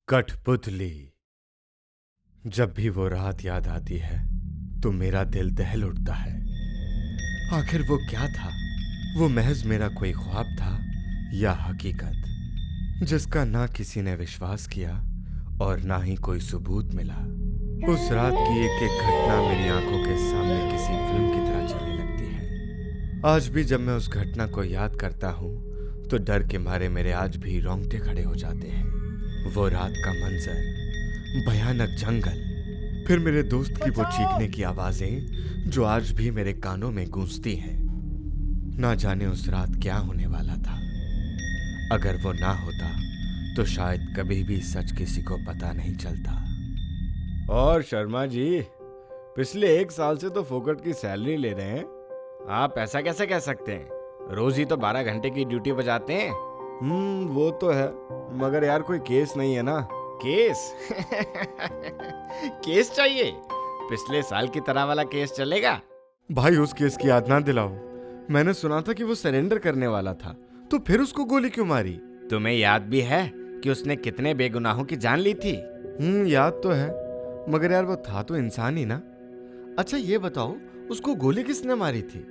कठपुतली। जब भी वो रात याद आती है तो मेरा दिल दहल उठता है। आखिर वो क्या था? वो महज मेरा कोई ख्वाब था या हकीकत जिसका ना किसी ने विश्वास किया और ना ही कोई सबूत मिला। उस रात की एक एक घटना मेरी आंखों के सामने किसी फिल्म की तरह चलने लगती है। आज भी जब मैं उस घटना को याद करता हूँ तो डर के मारे मेरे आज भी रोंगटे खड़े हो जाते हैं। वो रात का मंजर, भयानक जंगल, फिर मेरे दोस्त की वो चीखने की आवाजें जो आज भी मेरे कानों में गूंजती हैं। ना जाने उस रात क्या होने वाला था। अगर वो ना होता तो शायद कभी भी सच किसी को पता नहीं चलता। और शर्मा जी, पिछले 1 साल से तो फोकट की सैलरी ले रहे हैं। आप ऐसा कैसे कह सकते हैं? रोज ही तो 12 घंटे की ड्यूटी बजाते हैं। वो तो है, मगर यार कोई केस नहीं है ना। केस? केस चाहिए? पिछले साल की तरह वाला केस चलेगा? भाई उस केस की याद ना दिलाओ। मैंने सुना था कि वो सरेंडर करने वाला था, तो फिर उसको गोली क्यों मारी? तुम्हें याद भी है कि उसने कितने बेगुनाहों की जान ली थी? याद तो है, मगर यार वो था तो इंसान ही ना। अच्छा ये बताओ, उसको गोली किसने मारी थी?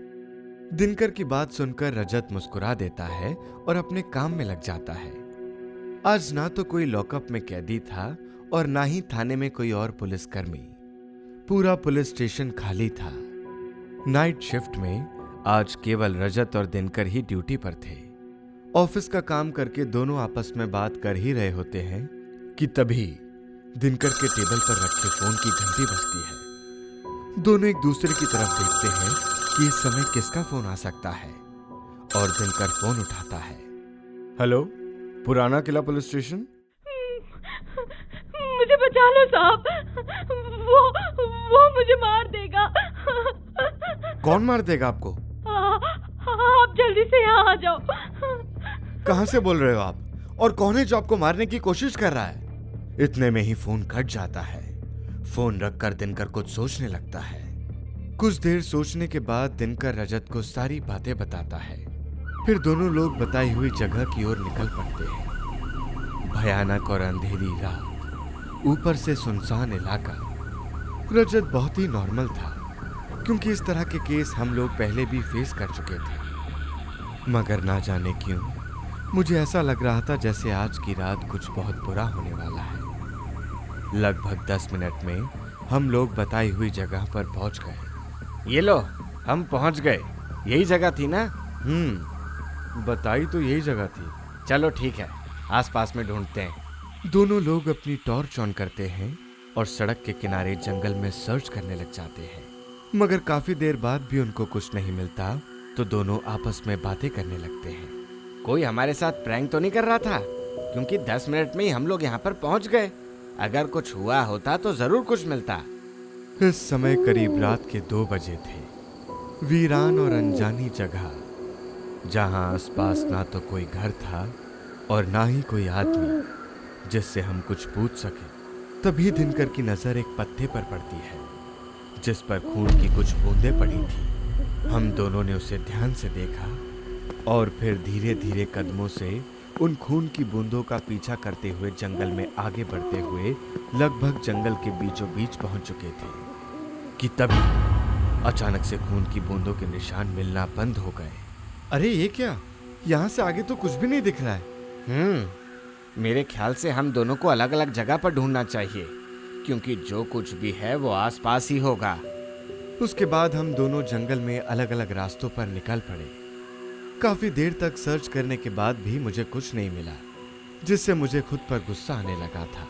दिनकर की बात सुनकर रजत मुस्कुरा देता है और अपने काम में लग जाता है। आज ना तो कोई लॉकअप में कैदी था और ना ही थाने में कोई और पुलिसकर्मी। पूरा पुलिस स्टेशन खाली था। नाइट शिफ्ट में आज केवल रजत और दिनकर ही ड्यूटी पर थे। ऑफिस का काम करके दोनों आपस में बात कर ही रहे होते हैं कि तभी दिनकर के टेबल पर रखे फोन की घंटी बजती है। दोनों एक दूसरे की तरफ देखते हैं कि इस समय किसका फोन आ सकता है और दिनकर फोन उठाता है। हेलो, पुराना किला पुलिस स्टेशन। मुझे बचा लो साहब, वो मुझे मार देगा। कौन मार देगा आपको? आप जल्दी से यहाँ आ जाओ। कहां से बोल रहे हो आप? और कौन है जो आपको मारने की कोशिश कर रहा है? इतने में ही फोन कट जाता है। फोन रखकर दिनकर कुछ सोचने लगता है। कुछ देर सोचने के बाद दिनकर रजत को सारी बातें बताता है। फिर दोनों लोग बताई हुई जगह की ओर निकल पड़ते हैं। भयानक और अंधेरी रात, ऊपर से सुनसान इलाका। रजत बहुत ही नॉर्मल था, क्योंकि इस तरह के केस हम लोग पहले भी फेस कर चुके थे। मगर ना जाने क्यों मुझे ऐसा लग रहा था जैसे आज की रात कुछ बहुत बुरा होने वाला है। लगभग 10 मिनट में हम लोग बताई हुई जगह पर पहुंच गए। ये लो, हम पहुंच गए। यही जगह थी ना? बताई तो यही जगह थी। चलो ठीक है, आसपास में ढूंढते हैं। दोनों लोग अपनी टॉर्च ऑन करते हैं और सड़क के किनारे जंगल में सर्च करने लग जाते हैं। मगर काफी देर बाद भी उनको कुछ नहीं मिलता तो दोनों आपस में बातें करने लगते हैं। कोई हमारे साथ प्रैंक तो नहीं कर रहा था? क्योंकि 10 मिनट में ही हम लोग यहाँ पर पहुंच गए। अगर कुछ हुआ होता तो जरूर कुछ मिलता। इस समय करीब रात के 2 बजे थे। वीरान और अनजानी जगह, जहां आसपास ना तो कोई घर था और ना ही कोई आदमी जिससे हम कुछ पूछ सके। तभी दिनकर की नजर एक पत्ते पर पड़ती है जिस पर खून की कुछ बूंदें पड़ी थी। हम दोनों ने उसे ध्यान से देखा और फिर धीरे धीरे कदमों से उन खून की बूंदों का पीछा करते हुए जंगल में आगे बढ़ते हुए लगभग जंगल के बीचों बीच पहुंच चुके थे कि तभी अचानक से खून की बूंदों के निशान मिलना बंद हो गए। अरे ये क्या? यहाँ से आगे तो कुछ भी नहीं दिख रहा है। मेरे ख्याल से हम दोनों को अलग अलग जगह पर ढूंढना चाहिए, क्योंकि जो कुछ भी है वो आसपास ही होगा। उसके बाद हम दोनों जंगल में अलग अलग रास्तों पर निकल पड़े। काफी देर तक सर्च करने के बाद भी मुझे कुछ नहीं मिला, जिससे मुझे खुद पर गुस्सा आने लगा था।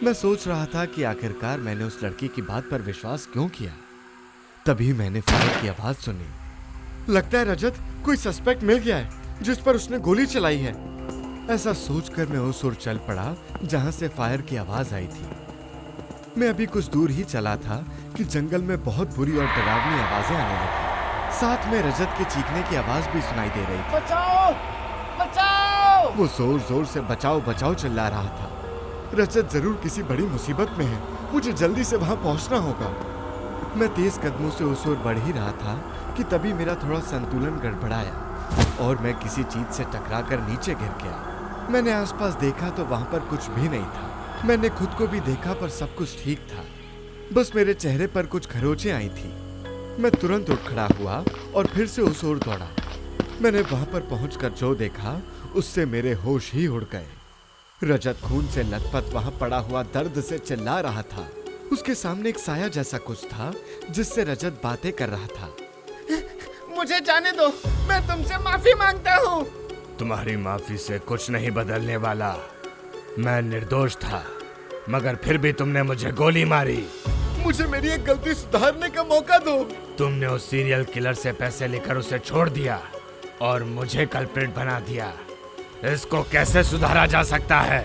मैं सोच रहा था कि आखिरकार मैंने उस लड़की की बात पर विश्वास क्यों किया। तभी मैंने फायर की आवाज सुनी। लगता है रजत कोई सस्पेक्ट मिल गया है जिस पर उसने गोली चलाई है। ऐसा सोचकर मैं उस ओर चल पड़ा जहां से फायर की आवाज आई थी। मैं अभी कुछ दूर ही चला था कि जंगल में बहुत बुरी और डरावनी आवाजें आने लगी। साथ में रजत के चीखने की आवाज भी सुनाई दे रही थी। बचाओ! बचाओ! वो जोर जोर से बचाओ बचाओ चिल्ला रहा था। रजत जरूर किसी बड़ी मुसीबत में है, मुझे जल्दी से वहां पहुंचना होगा। मैं तेज कदमों से उस ओर बढ़ ही रहा था कि तभी मेरा थोड़ा संतुलन गड़बड़ाया और मैं किसी चीज से टकराकर नीचे गिर गया। मैंने आसपास देखा तो वहां पर कुछ भी नहीं था। मैंने खुद को भी देखा पर सब कुछ ठीक था। बस मेरे चेहरे पर कुछ खरोंचें आई थी। मैं तुरंत उठ खड़ा हुआ और फिर से उस ओर दौड़ा। मैंने वहां पर पहुंचकर जो देखा उससे मेरे होश ही उड़ गए। रजत खून से लथपथ वहां पड़ा हुआ दर्द से चिल्ला रहा था। उसके सामने एक साया जैसा कुछ था जिससे रजत बातें कर रहा था। मुझे जाने दो, मैं तुमसे माफी मांगता हूँ। तुम्हारी माफी से कुछ नहीं बदलने वाला। मैं निर्दोष था, मगर फिर भी तुमने मुझे गोली मारी। मुझे मेरी एक गलती सुधारने का मौका दो। तुमने उस सीरियल किलर से पैसे लेकर उसे छोड़ दिया और मुझे कल्प्रिट बना दिया। इसको कैसे सुधारा जा सकता है?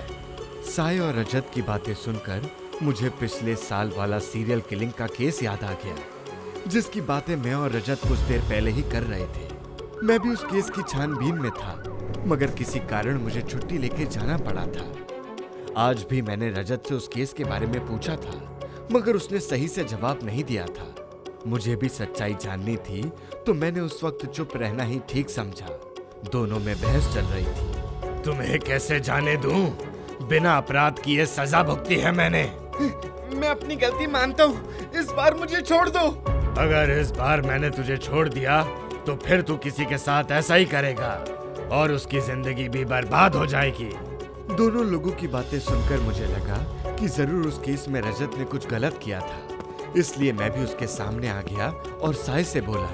साय और रजत की बातें सुनकर मुझे पिछले साल वाला सीरियल किलिंग का केस याद आ गया, जिसकी बातें मैं और रजत कुछ देर पहले ही कर रहे थे। मैं भी उस केस की छानबीन में था, मगर किसी कारण मुझे छुट्टी लेके जाना पड़ा था। आज भी मैंने रजत से उस केस के बारे में पूछा था, मगर उसने सही से जवाब नहीं दिया था। मुझे भी सच्चाई जाननी थी, तो मैंने उस वक्त चुप रहना ही ठीक समझा। दोनों में बहस चल रही थी। तुम्हें कैसे जाने दूं? बिना अपराध किए सजा भुगती है मैंने। मैं अपनी गलती मानता हूँ, इस बार मुझे छोड़ दो। अगर इस बार मैंने तुझे छोड़ दिया तो फिर तू किसी के साथ ऐसा ही करेगा और उसकी जिंदगी भी बर्बाद हो जाएगी। दोनों लोगों की बातें सुनकर मुझे लगा कि जरूर उस केस में रजत ने कुछ गलत किया था। इसलिए मैं भी उसके सामने आ गया और साय से बोला,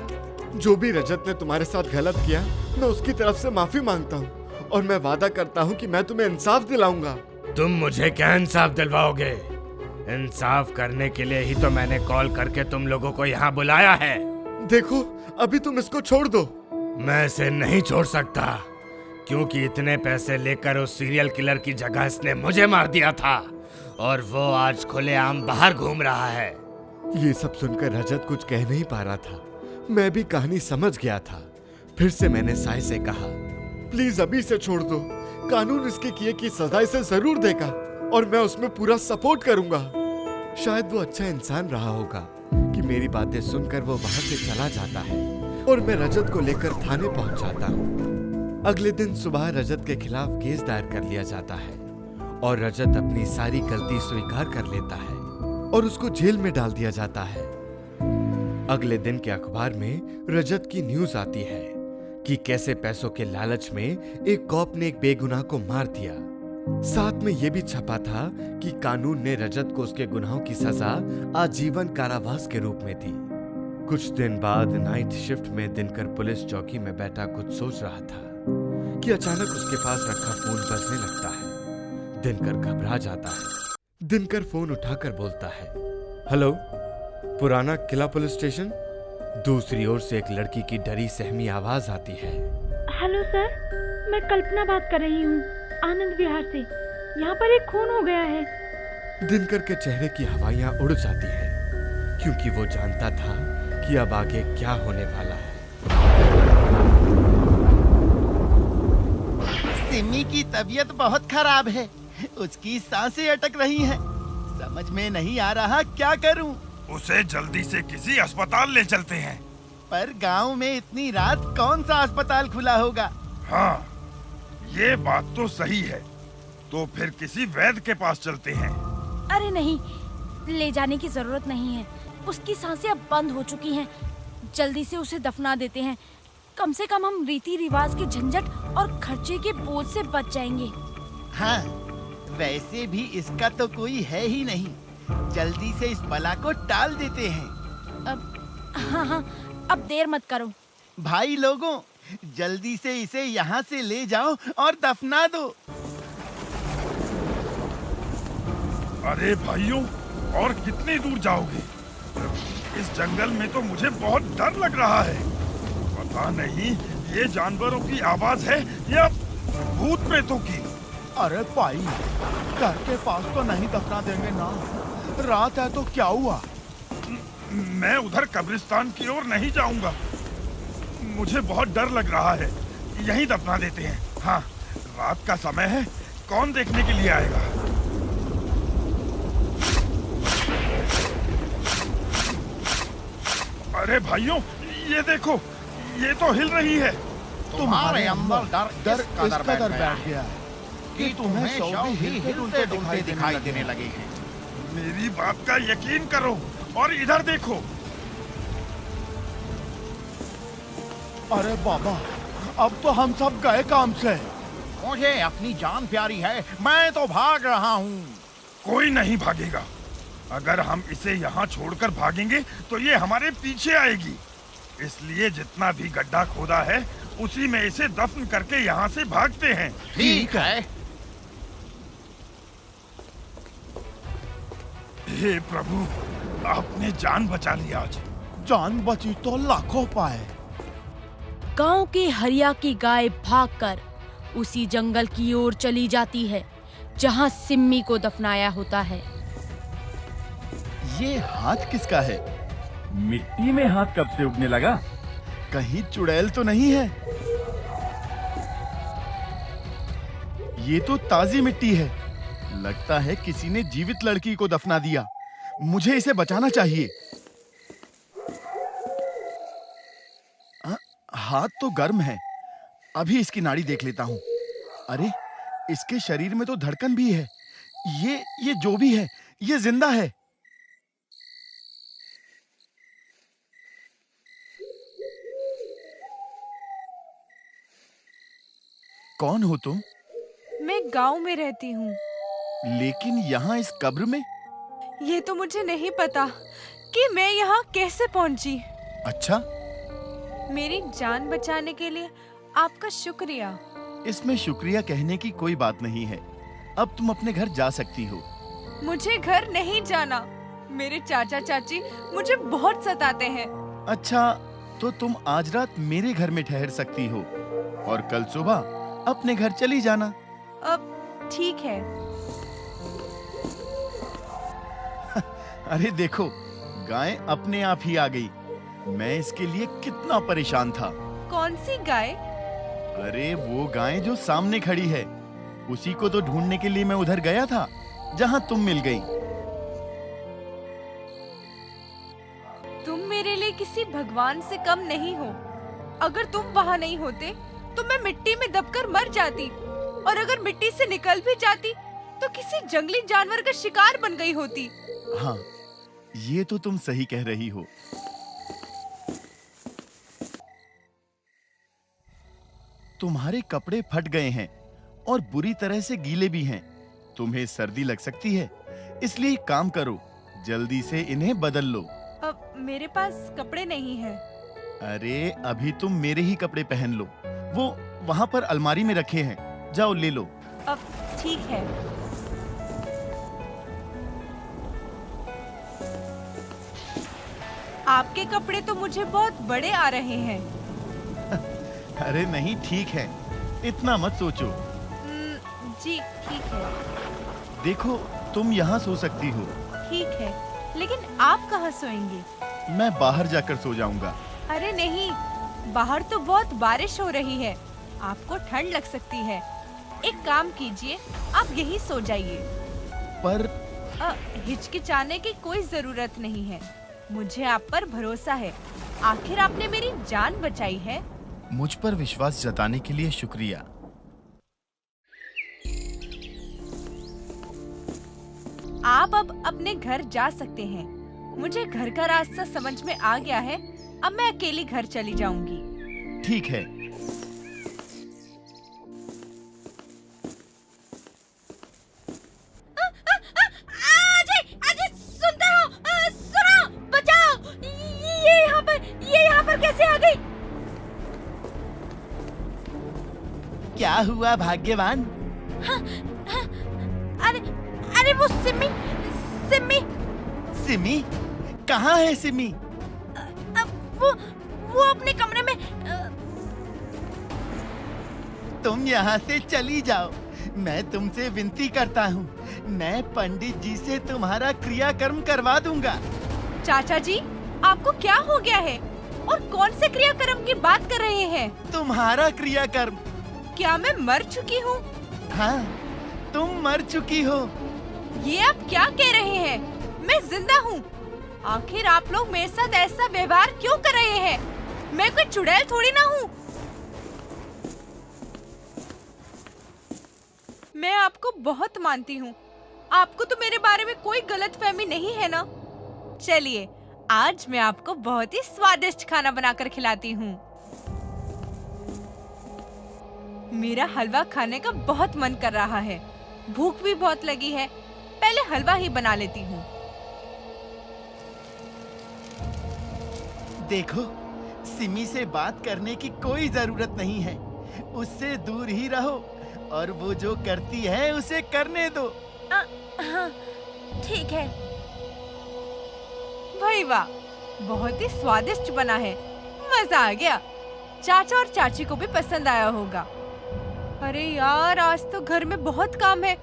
जो भी रजत ने तुम्हारे साथ गलत किया, मैं उसकी तरफ से माफी मांगता हूँ और मैं वादा करता हूँ कि मैं तुम्हें इंसाफ दिलाऊंगा। तुम मुझे क्या इंसाफ दिलवाओगे? इंसाफ करने के लिए ही तो मैंने कॉल करके तुम लोगों को यहाँ बुलाया है। देखो, अभी तुम इसको छोड़ दो। मैं इसे नहीं छोड़ सकता, क्योंकि इतने पैसे लेकर उस सीरियल किलर की जगह इसने मुझे मार दिया था और वो आज खुलेआम बाहर घूम रहा है। ये सब सुनकर रजत कुछ कह नहीं पा रहा था। मैं भी कहानी समझ गया था। फिर से मैंने साय से कहा, प्लीज अभी से छोड़ दो। कानून इसके किए की सजा इसे जरूर देगा और मैं उसमें पूरा सपोर्ट करूंगा। शायद वो अच्छा इंसान रहा होगा कि मेरी बातें सुनकर वो वहां से चला जाता है और मैं रजत को लेकर थाने पहुंच जाता हूँ। अगले दिन सुबह रजत के खिलाफ केस दायर कर लिया जाता है और रजत अपनी सारी गलती स्वीकार कर लेता है और उसको जेल में डाल दिया जाता है। अगले दिन के अखबार में रजत की न्यूज आती है कि कैसे पैसों के लालच में एक कॉप ने एक बेगुनाह को मार दिया। साथ में यह भी छपा था कि कानून ने रजत को उसके गुनाहों की सजा आजीवन कारावास के रूप में दी। कुछ दिन बाद नाइट शिफ्ट में दिनकर पुलिस चौकी में बैठा कुछ सोच रहा था कि अचानक उसके पास रखा फोन बजने लगता है। दिनकर घबरा जाता है। दिनकर फोन उठाकर बोलता है, हेलो, पुराना किला पुलिस स्टेशन। दूसरी ओर से एक लड़की की डरी सहमी आवाज आती है। हेलो सर, मैं कल्पना बात कर रही हूँ, आनंद विहार से। यहाँ पर एक खून हो गया है। दिनकर के चेहरे की हवाइयां उड़ जाती हैं, क्योंकि वो जानता था कि अब आगे क्या होने वाला है। सिमी की तबीयत बहुत खराब है, उसकी सांसें अटक रही हैं। समझ में नहीं आ रहा क्या करूं। उसे जल्दी से किसी अस्पताल ले चलते हैं। पर गांव में इतनी रात कौन सा अस्पताल खुला होगा? हाँ, ये बात तो सही है। तो फिर किसी वैद्य के पास चलते हैं। अरे नहीं, ले जाने की जरूरत नहीं है। उसकी सांसें अब बंद हो चुकी हैं। जल्दी से उसे दफना देते हैं। कम से कम हम रीति रिवाज के झंझट और खर्चे के बोझ से बच जाएंगे। हाँ, वैसे भी इसका तो कोई है ही नहीं। जल्दी से इस बला को टाल देते हैं। हाँ, अब देर मत करो। भाई लोगों, जल्दी से इसे यहाँ से ले जाओ और दफना दो। अरे भाइयों, और कितनी दूर जाओगे? इस जंगल में तो मुझे बहुत डर लग रहा है। पता नहीं ये जानवरों की आवाज है या भूत प्रेतों की। अरे भाई, घर के पास तो नहीं दफना देंगे ना? रात है तो क्या हुआ? मैं उधर कब्रिस्तान की ओर नहीं जाऊंगा। मुझे बहुत डर लग रहा है। यहीं दफना देते हैं। हाँ, रात का समय है, कौन देखने के लिए आएगा? अरे भाइयों, ये देखो, ये तो हिल रही है। तुम्हारे अंदर डर इस कदर बैठ गया है कि तुम्हें शव भी हिलते डुलते दिखाई देने लगे हैं। मेरी बात का यकीन करो और इधर देखो। अरे बाबा, अब तो हम सब गए काम से। मुझे अपनी जान प्यारी है, मैं तो भाग रहा हूँ। कोई नहीं भागेगा। अगर हम इसे यहाँ छोड़कर भागेंगे तो ये हमारे पीछे आएगी। इसलिए जितना भी गड्ढा खोदा है उसी में इसे दफन करके यहाँ से भागते हैं। ठीक है। हे प्रभु, आपने जान बचा ली आज। जान बची तो लाखों पाए। गांव की हरिया की गाय भागकर उसी जंगल की ओर चली जाती है जहां सिम्मी को दफनाया होता है। ये हाथ किसका है? मिट्टी में हाथ कब से उगने लगा? कहीं चुड़ैल तो नहीं है? ये तो ताजी मिट्टी है। लगता है किसी ने जीवित लड़की को दफना दिया। मुझे इसे बचाना चाहिए। हाथ तो गर्म है। अभी इसकी नाड़ी देख लेता हूँ। अरे, इसके शरीर में तो धड़कन भी है। ये जो भी है, ये जिंदा है। कौन हो तुम? मैं गांव में रहती हूँ। लेकिन यहाँ इस कब्र में? ये तो मुझे नहीं पता कि मैं यहाँ कैसे पहुँची। अच्छा, मेरी जान बचाने के लिए आपका शुक्रिया। इसमें शुक्रिया कहने की कोई बात नहीं है। अब तुम अपने घर जा सकती हो। मुझे घर नहीं जाना। मेरे चाचा चाची मुझे बहुत सताते हैं। अच्छा, तो तुम आज रात मेरे घर में ठहर सकती हो और कल सुबह अपने घर चली जाना। अब ठीक है। अरे देखो, गाय अपने आप ही आ गई। मैं इसके लिए कितना परेशान था। कौन सी गाय? अरे वो गाय जो सामने खड़ी है, उसी को तो ढूंढने के लिए मैं उधर गया था जहां तुम मिल गई। तुम मेरे लिए किसी भगवान से कम नहीं हो। अगर तुम वहाँ नहीं होते तो मैं मिट्टी में दबकर मर जाती, और अगर मिट्टी से निकल भी जाती तो किसी जंगली जानवर का शिकार बन गई होती। हाँ, ये तो तुम सही कह रही हो। तुम्हारे कपड़े फट गए हैं और बुरी तरह से गीले भी हैं। तुम्हें सर्दी लग सकती है, इसलिए एक काम करो, जल्दी से इन्हें बदल लो। अब मेरे पास कपड़े नहीं हैं। अरे अभी तुम मेरे ही कपड़े पहन लो। वो वहां पर अलमारी में रखे हैं, जाओ ले लो। अब ठीक है। आपके कपड़े तो मुझे बहुत बड़े आ रहे हैं। अरे नहीं, ठीक है, इतना मत सोचो। जी ठीक है। देखो, तुम यहाँ सो सकती हो। ठीक है, लेकिन आप कहाँ सोएंगे? मैं बाहर जाकर सो जाऊंगा। अरे नहीं, बाहर तो बहुत बारिश हो रही है, आपको ठंड लग सकती है। एक काम कीजिए, आप यहीं सो जाइए। पर हिचकिचाने की कोई जरूरत नहीं है। मुझे आप पर भरोसा है। आखिर आपने मेरी जान बचाई है। मुझ पर विश्वास जताने के लिए शुक्रिया। आप अब अपने घर जा सकते हैं। मुझे घर का रास्ता समझ में आ गया है। अब मैं अकेली घर चली जाऊंगी। ठीक है। कैसे आ गई? क्या हुआ भाग्यवान? अरे वो सिमी सिमी? कहाँ है सिमी? वो अपने कमरे में। तुम यहाँ से चली जाओ। मैं तुमसे विनती करता हूँ। मैं पंडित जी से तुम्हारा क्रियाकर्म करवा दूंगा। चाचा जी, आपको क्या हो गया है और कौन से क्रियाकर्म की बात कर रहे हैं? तुम्हारा क्रियाकर्म। क्या मैं मर चुकी हूँ? हाँ, तुम मर चुकी हो। ये आप क्या कह रहे हैं? मैं जिंदा हूँ। आखिर आप लोग मेरे साथ ऐसा व्यवहार क्यों कर रहे हैं? मैं कोई चुड़ैल थोड़ी ना हूँ। मैं आपको बहुत मानती हूँ। आपको तो मेरे बारे में कोई गलतफहमी नहीं है ना? चलिए, आज मैं आपको बहुत ही स्वादिष्ट खाना बनाकर खिलाती हूँ। मेरा हलवा खाने का बहुत मन कर रहा है, भूख भी बहुत लगी है। पहले हलवा ही बना लेती हूँ। देखो, सिमी से बात करने की कोई जरूरत नहीं है। उससे दूर ही रहो और वो जो करती है उसे करने दो। हाँ, ठीक है। भाई वाह, बहुत ही स्वादिष्ट बना है, मजा आ गया। चाचा और चाची को भी पसंद आया होगा। अरे यार, आज तो घर में बहुत काम है,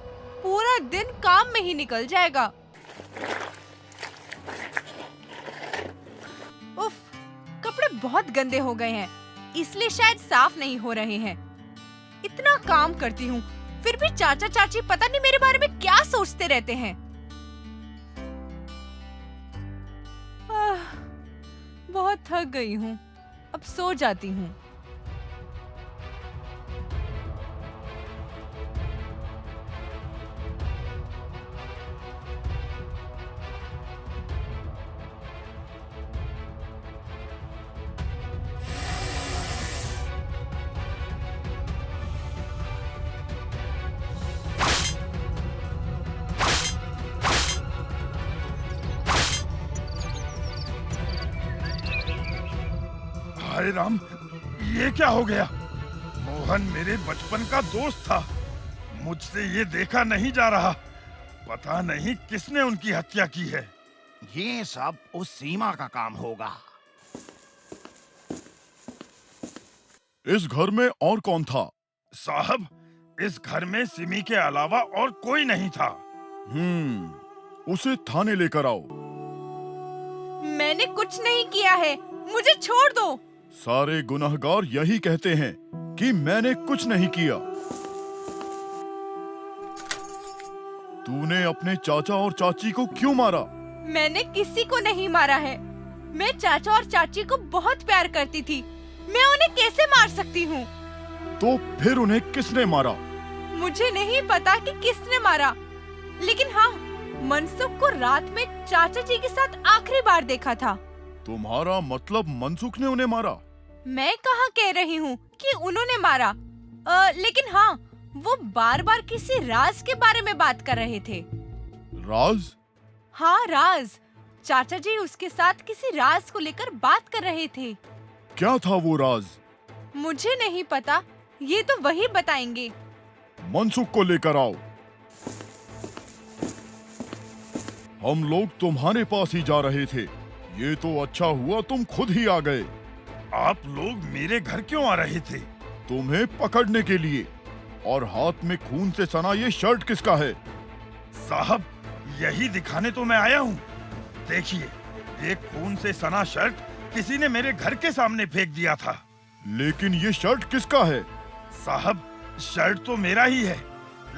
पूरा दिन काम में ही निकल जाएगा। उफ, कपड़े बहुत गंदे हो गए हैं, इसलिए शायद साफ नहीं हो रहे हैं। इतना काम करती हूँ, फिर भी चाचा चाची पता नहीं मेरे बारे में क्या सोचते रहते हैं। बहुत थक गई हूँ, अब सो जाती हूँ। हाय राम, ये क्या हो गया? मोहन मेरे बचपन का दोस्त था, मुझसे ये देखा नहीं जा रहा। पता नहीं किसने उनकी हत्या की है। ये सब उस सीमा का काम होगा। इस घर में और कौन था? साहब, इस घर में सिमी के अलावा और कोई नहीं था। उसे थाने लेकर आओ। मैंने कुछ नहीं किया है, मुझे छोड़ दो। सारे गुनहगार यही कहते हैं कि मैंने कुछ नहीं किया। तूने अपने चाचा और चाची को क्यों मारा? मैंने किसी को नहीं मारा है। मैं चाचा और चाची को बहुत प्यार करती थी, मैं उन्हें कैसे मार सकती हूँ? तो फिर उन्हें किसने मारा? मुझे नहीं पता कि किसने मारा, लेकिन हाँ, मनसुख को रात में चाचा जी के साथ आखिरी बार देखा था। तुम्हारा मतलब मनसुख ने उन्हें मारा? मैं कहाँ कह रही हूँ कि उन्होंने मारा, लेकिन हाँ, वो बार बार किसी राज के बारे में बात कर रहे थे। राज? हाँ, राज। चाचा जी उसके साथ किसी राज को लेकर बात कर रहे थे। क्या था वो राज? मुझे नहीं पता, ये तो वही बताएंगे। मनसुख को लेकर आओ। हम लोग तुम्हारे पास ही जा रहे थे, ये तो अच्छा हुआ तुम खुद ही आ गए। आप लोग मेरे घर क्यों आ रहे थे? तुम्हें पकड़ने के लिए। और हाथ में खून से सना ये शर्ट किसका है? साहब, यही दिखाने तो मैं आया हूँ। देखिए, ये खून से सना शर्ट किसी ने मेरे घर के सामने फेंक दिया था। लेकिन ये शर्ट किसका है? साहब, शर्ट तो मेरा ही है,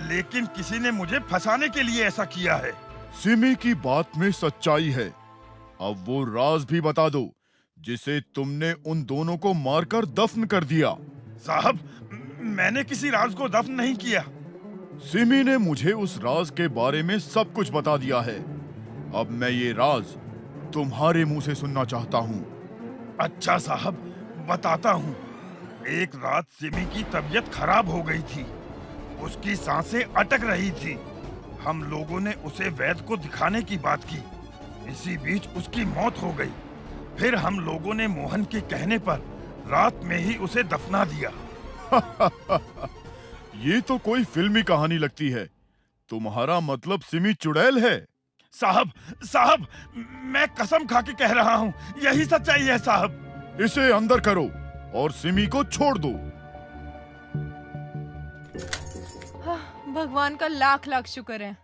लेकिन किसी ने मुझे फंसाने के लिए ऐसा किया है। सिमी की बात में सच्चाई है। अब वो राज भी बता दो जिसे तुमने उन दोनों को मारकर दफन कर दिया। साहब, मैंने किसी राज को दफन नहीं किया। सिमी ने मुझे उस राज के बारे में सब कुछ बता दिया है। अब मैं ये राज तुम्हारे मुंह से सुनना चाहता हूँ। अच्छा साहब, बताता हूँ। एक रात सिमी की तबीयत खराब हो गई थी, उसकी सांसें अटक रही थी। हम लोगों ने उसे वैद्य को दिखाने की बात की, इसी बीच उसकी मौत हो गई। फिर हम लोगों ने मोहन के कहने पर रात में ही उसे दफना दिया। ये तो कोई फिल्मी कहानी लगती है। तुम्हारा मतलब सिमी चुड़ैल है? साहब, मैं कसम खा के कह रहा हूँ, यही सच्चाई है साहब। इसे अंदर करो और सिमी को छोड़ दो। भगवान का लाख लाख शुक्र है।